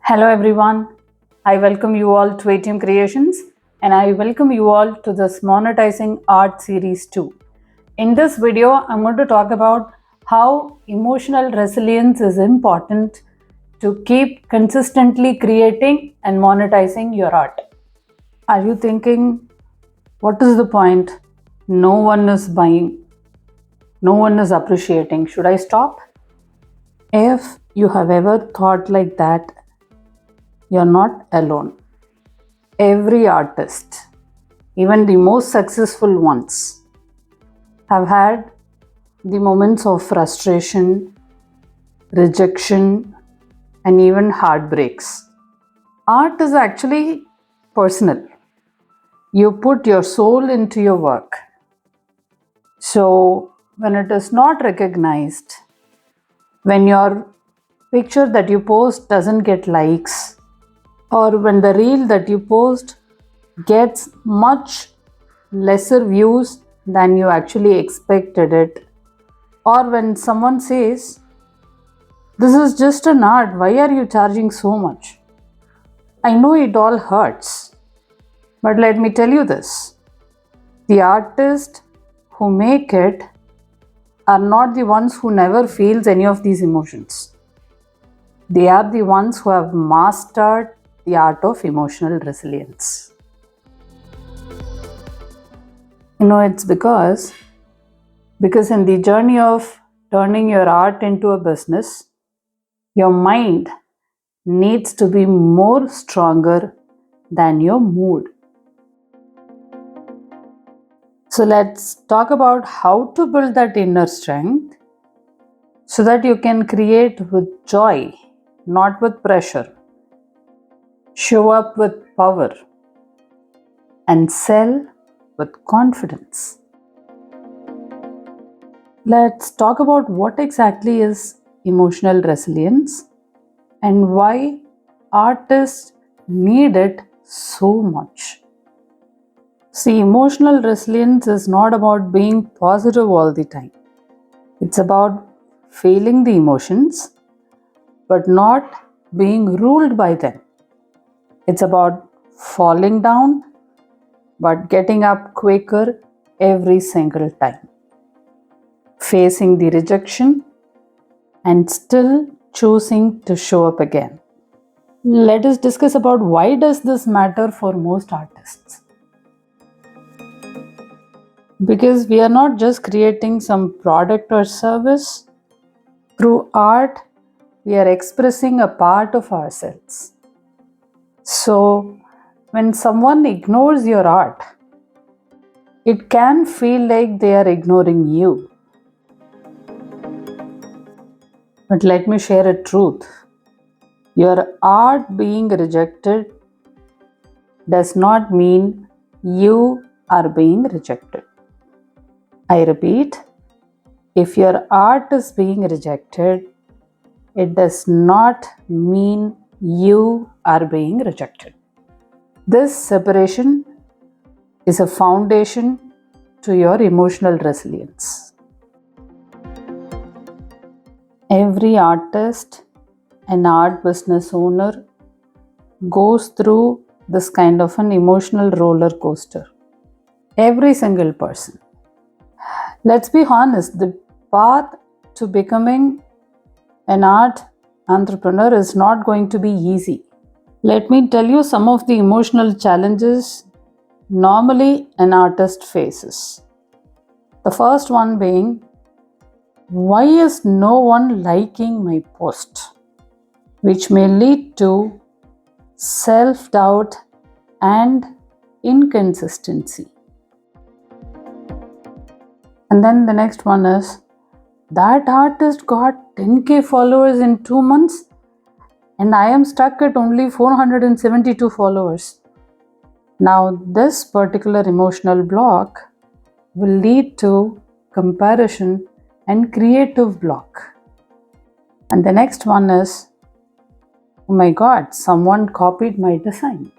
Hello everyone, I welcome you all to ATM Creations and I welcome you all to this Monetizing Art Series 2. In this video, I'm going to talk about how emotional resilience is important to keep consistently creating and monetizing your art. Are you thinking, what is the point? No one is buying, no one is appreciating. Should I stop? If you have ever thought like that, you're not alone. Every artist, even the most successful ones, have had the moments of frustration, rejection, and even heartbreaks. Art is actually personal. You put your soul into your work. So, when it is not recognized, when your picture that you post doesn't get likes, or when the reel that you post gets much lesser views than you actually expected it, or when someone says, "This is just an art, why are you charging so much?" I know it all hurts, but let me tell you this, the artists who make it are not the ones who never feels any of these emotions. They are the ones who have mastered the art of emotional resilience. It's because in the journey of turning your art into a business, your mind needs to be more stronger than your mood. So let's talk about how to build that inner strength so that you can create with joy, not with pressure. Show up with power and sell with confidence. Let's talk about what exactly is emotional resilience and why artists need it so much. See, emotional resilience is not about being positive all the time. It's about feeling the emotions but not being ruled by them. It's about falling down but getting up quicker every single time. Facing the rejection and still choosing to show up again. Let us discuss about why does this matter for most artists. Because we are not just creating some product or service. Through art, we are expressing a part of ourselves. So, when someone ignores your art, it can feel like they are ignoring you. But let me share a truth. Your art being rejected does not mean you are being rejected. I repeat, if your art is being rejected, it does not mean you are being rejected. This separation is a foundation to your emotional resilience. Every artist and art business owner goes through this kind of an emotional roller coaster. Every single person. Let's be honest, the path to becoming an art entrepreneur is not going to be easy. Let me tell you some of the emotional challenges normally an artist faces. The first one being, why is no one liking my post? Which may lead to self-doubt and inconsistency. And then the next one is, that artist got 10k followers in 2 months and I am stuck at only 472 followers. Now, this particular emotional block will lead to comparison and creative block. And the next one is, oh my God, someone copied my design.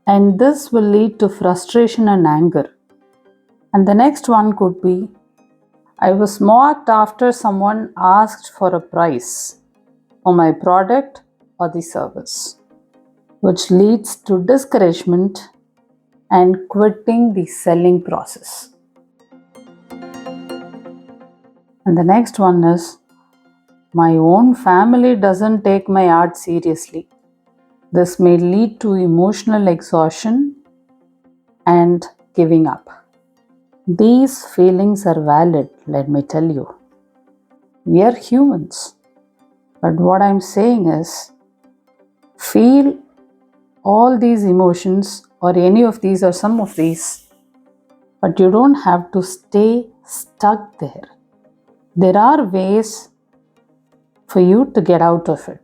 And this will lead to frustration and anger. And the next one could be, I was mocked after someone asked for a price. or my product or the service, which leads to discouragement and quitting the selling process. And the next one is, my own family doesn't take my art seriously. This may lead to emotional exhaustion and giving up. These feelings are valid, let me tell you. We are humans. But what I'm saying is, feel all these emotions or any of these or some of these, but you don't have to stay stuck there. There are ways for you to get out of it.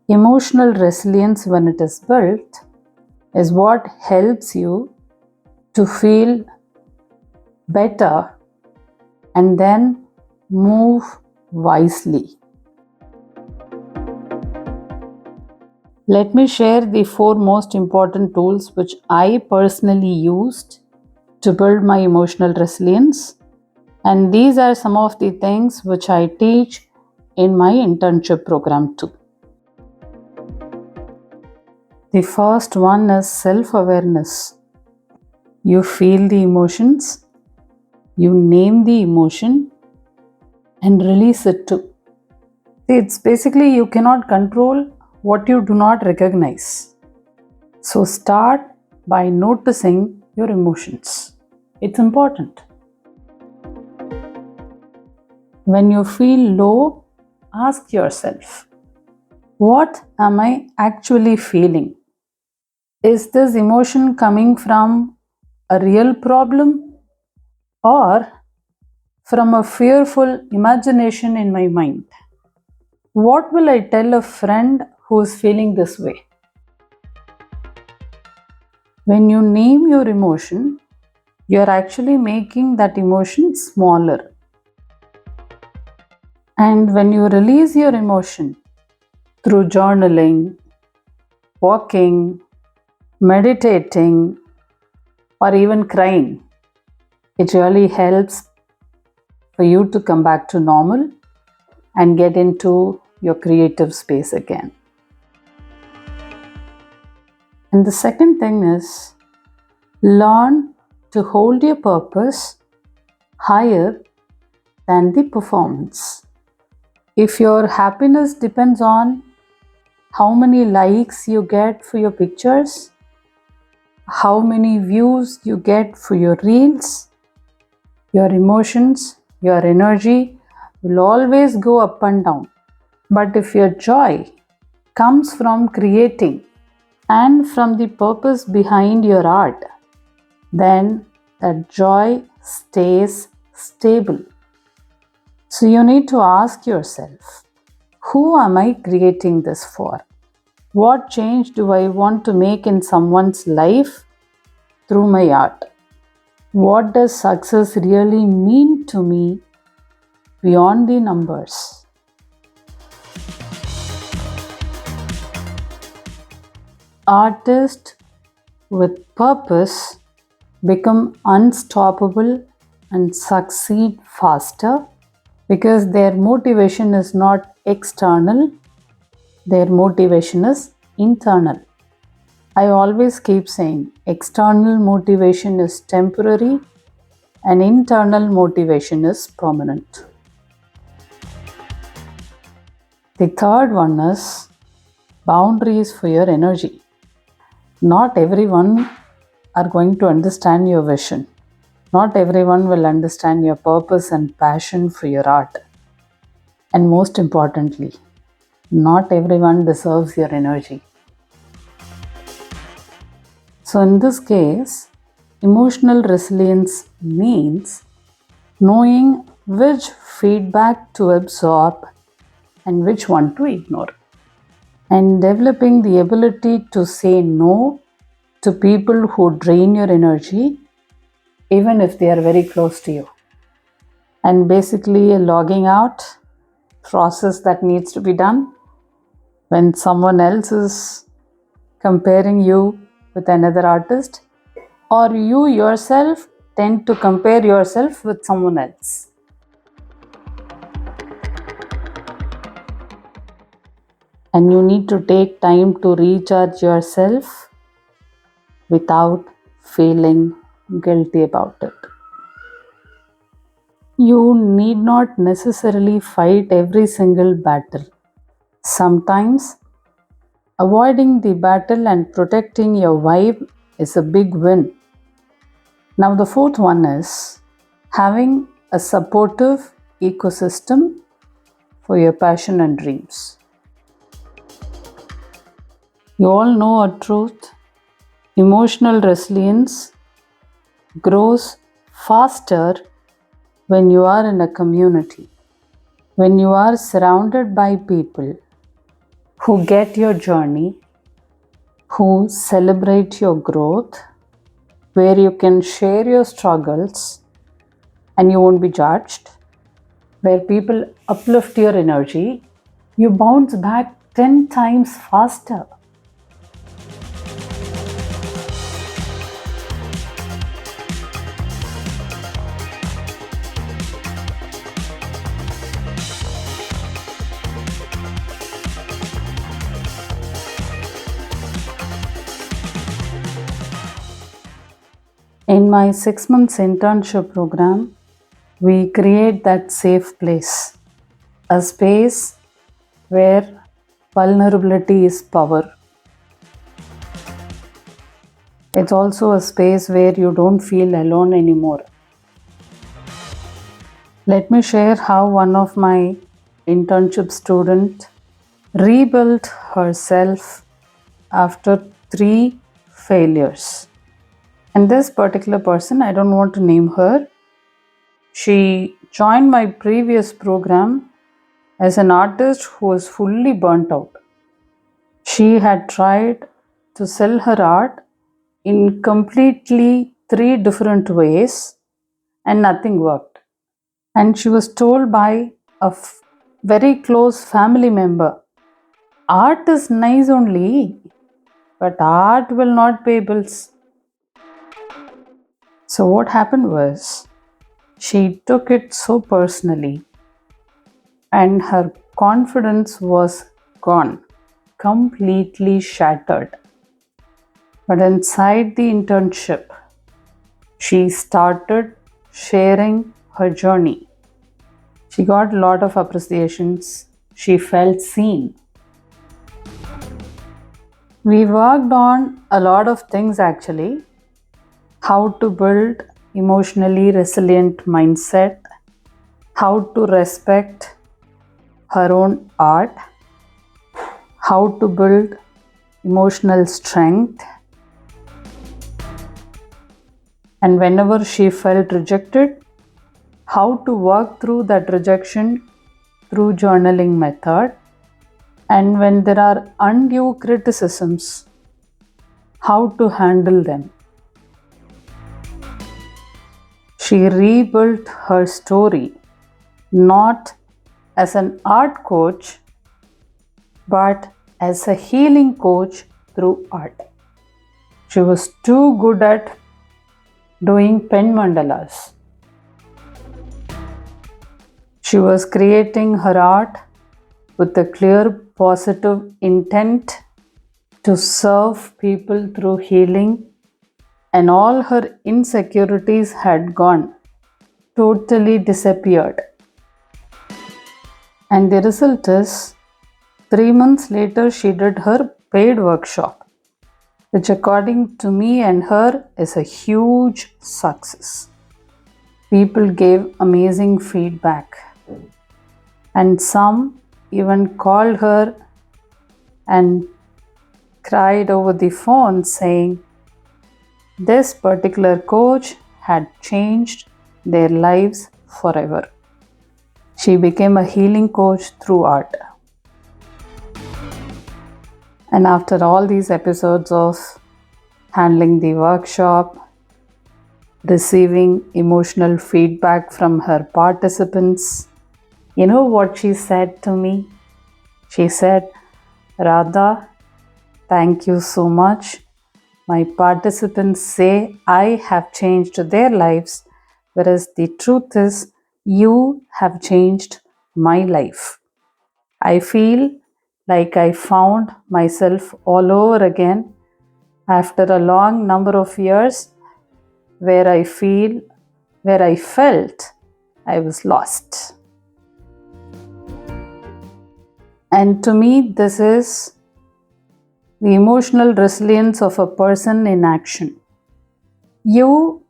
Emotional resilience, when it is built, is what helps you to feel better and then move wisely. Let me share the 4 most important tools which I personally used to build my emotional resilience. And these are some of the things which I teach in my internship program too. The first one is self-awareness. You feel the emotions, you name the emotion, and release it too. See, it's basically you cannot control what you do not recognize. So start by noticing your emotions. It's important. When you feel low, ask yourself, what am I actually feeling? Is this emotion coming from a real problem or from a fearful imagination in my mind? What will I tell a friend who is feeling this way? When you name your emotion, you are actually making that emotion smaller. And when you release your emotion through journaling, walking, meditating, or even crying, it really helps for you to come back to normal and get into your creative space again. And the second thing is, learn to hold your purpose higher than the performance. If your happiness depends on how many likes you get for your pictures, how many views you get for your reels, your emotions, your energy will always go up and down. But if your joy comes from creating and from the purpose behind your art, then that joy stays stable. So you need to ask yourself, who am I creating this for? What change do I want to make in someone's life through my art? What does success really mean to me beyond the numbers? Artists with purpose become unstoppable and succeed faster because their motivation is not external, their motivation is internal. I always keep saying external motivation is temporary and internal motivation is permanent. The third one is boundaries for your energy. Not everyone are going to understand your vision. Not everyone will understand your purpose and passion for your art. And most importantly, not everyone deserves your energy. So in this case, emotional resilience means knowing which feedback to absorb and which one to ignore, and developing the ability to say no to people who drain your energy, even if they are very close to you. And basically a logging out process that needs to be done when someone else is comparing you with another artist, or you yourself tend to compare yourself with someone else. and you need to take time to recharge yourself without feeling guilty about it. You need not necessarily fight every single battle. Sometimes avoiding the battle and protecting your vibe is a big win. Now, the fourth one is having a supportive ecosystem for your passion and dreams. You all know a truth: emotional resilience grows faster when you are in a community, when you are surrounded by people who get your journey, who celebrate your growth, where you can share your struggles and you won't be judged, where people uplift your energy, you bounce back 10 times faster. In my 6 months internship program, we create that safe place, a space where vulnerability is power. It's also a space where you don't feel alone anymore. Let me share how one of my internship students rebuilt herself after 3 failures. And this particular person, I don't want to name her, she joined my previous program as an artist who was fully burnt out. She had tried to sell her art in completely 3 different ways and nothing worked. And she was told by a very close family member, art is nice only, but art will not pay bills. So, what happened was she took it so personally and her confidence was gone, completely shattered. But inside the internship, she started sharing her journey. She got a lot of appreciations. She felt seen. We worked on a lot of things actually. How to build emotionally resilient mindset, how to respect her own art, how to build emotional strength, and whenever she felt rejected, how to work through that rejection through journaling method, and when there are undue criticisms, how to handle them. She rebuilt her story not as an art coach but as a healing coach through art. She was too good at doing pen mandalas. She was creating her art with a clear positive intent to serve people through healing, and all her insecurities had gone, totally disappeared. And the result is 3 months later, she did her paid workshop, which, according to me and her, is a huge success. People gave amazing feedback, and some even called her and cried over the phone saying this particular coach had changed their lives forever. She became a healing coach through art. And after all these episodes of handling the workshop, receiving emotional feedback from her participants, you know what she said to me? She said, Radha, thank you so much. My participants say I have changed their lives, whereas the truth is, you have changed my life. I feel like I found myself all over again after a long number of years where I felt I was lost. And to me, this is the emotional resilience of a person in action. You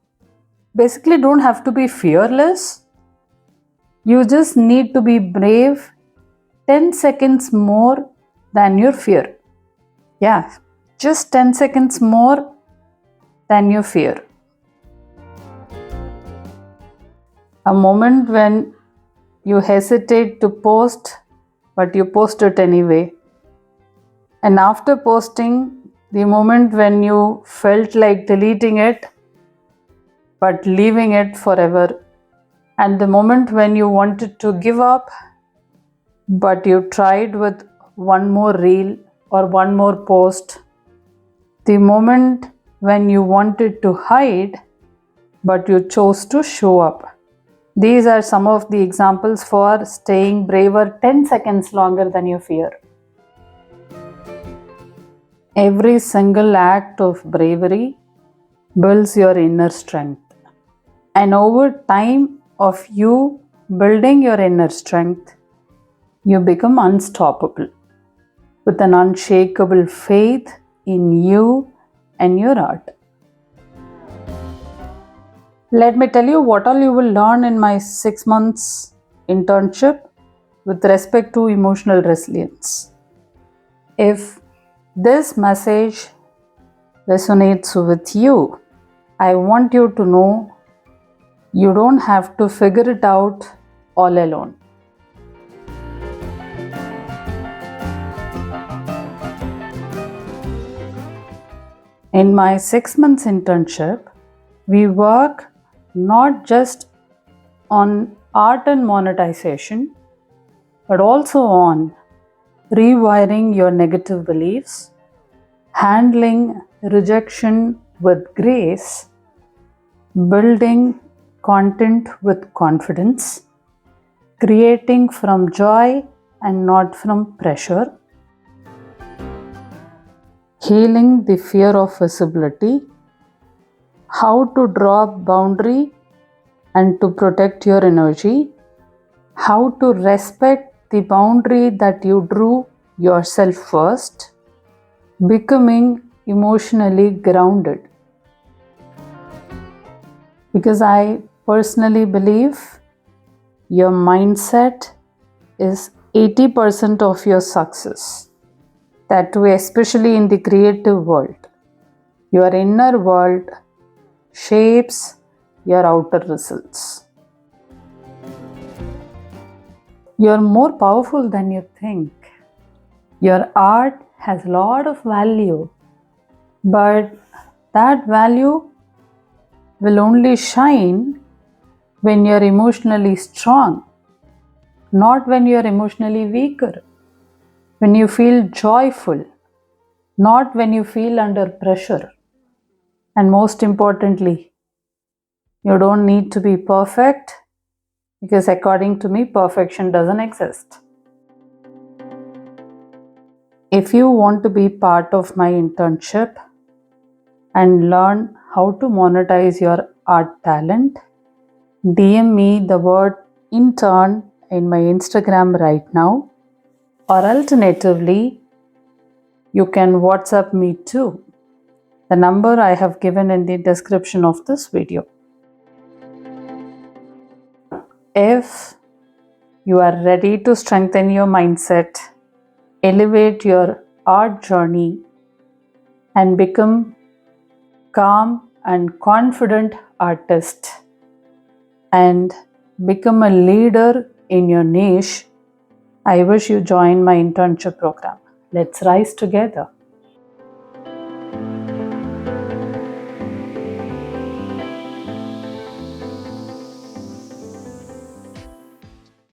basically don't have to be fearless. You just need to be brave 10 seconds more than your fear. Yeah, just 10 seconds more than your fear. A moment when you hesitate to post, but you post it anyway. And after posting, the moment when you felt like deleting it, but leaving it forever. And the moment when you wanted to give up, but you tried with one more reel or one more post. The moment when you wanted to hide, but you chose to show up. These are some of the examples for staying braver 10 seconds longer than your fear. Every single act of bravery builds your inner strength. And over time of you building your inner strength, you become unstoppable with an unshakable faith in you and your art. Let me tell you what all you will learn in my 6 months internship with respect to emotional resilience. If this message resonates with you, I want you to know you don't have to figure it out all alone. In my 6 months internship, we work not just on art and monetization, but also on rewiring your negative beliefs, handling rejection with grace, building content with confidence, creating from joy and not from pressure, healing the fear of visibility, how to draw boundary and to protect your energy, how to respect the boundary that you drew yourself first, becoming emotionally grounded. Because I personally believe your mindset is 80% of your success. That too, especially in the creative world. Your inner world shapes your outer results. You're more powerful than you think. Your art has a lot of value, but that value will only shine when you're emotionally strong, not when you're emotionally weaker. When you feel joyful, not when you feel under pressure. And most importantly, you don't need to be perfect because according to me, perfection doesn't exist. If you want to be part of my internship and learn how to monetize your art talent, DM me the word intern in my Instagram right now, or alternatively, you can WhatsApp me too. The number I have given in the description of this video. If you are ready to strengthen your mindset, elevate your art journey, and become calm and confident artist, and become a leader in your niche, I wish you join my internship program. Let's rise together.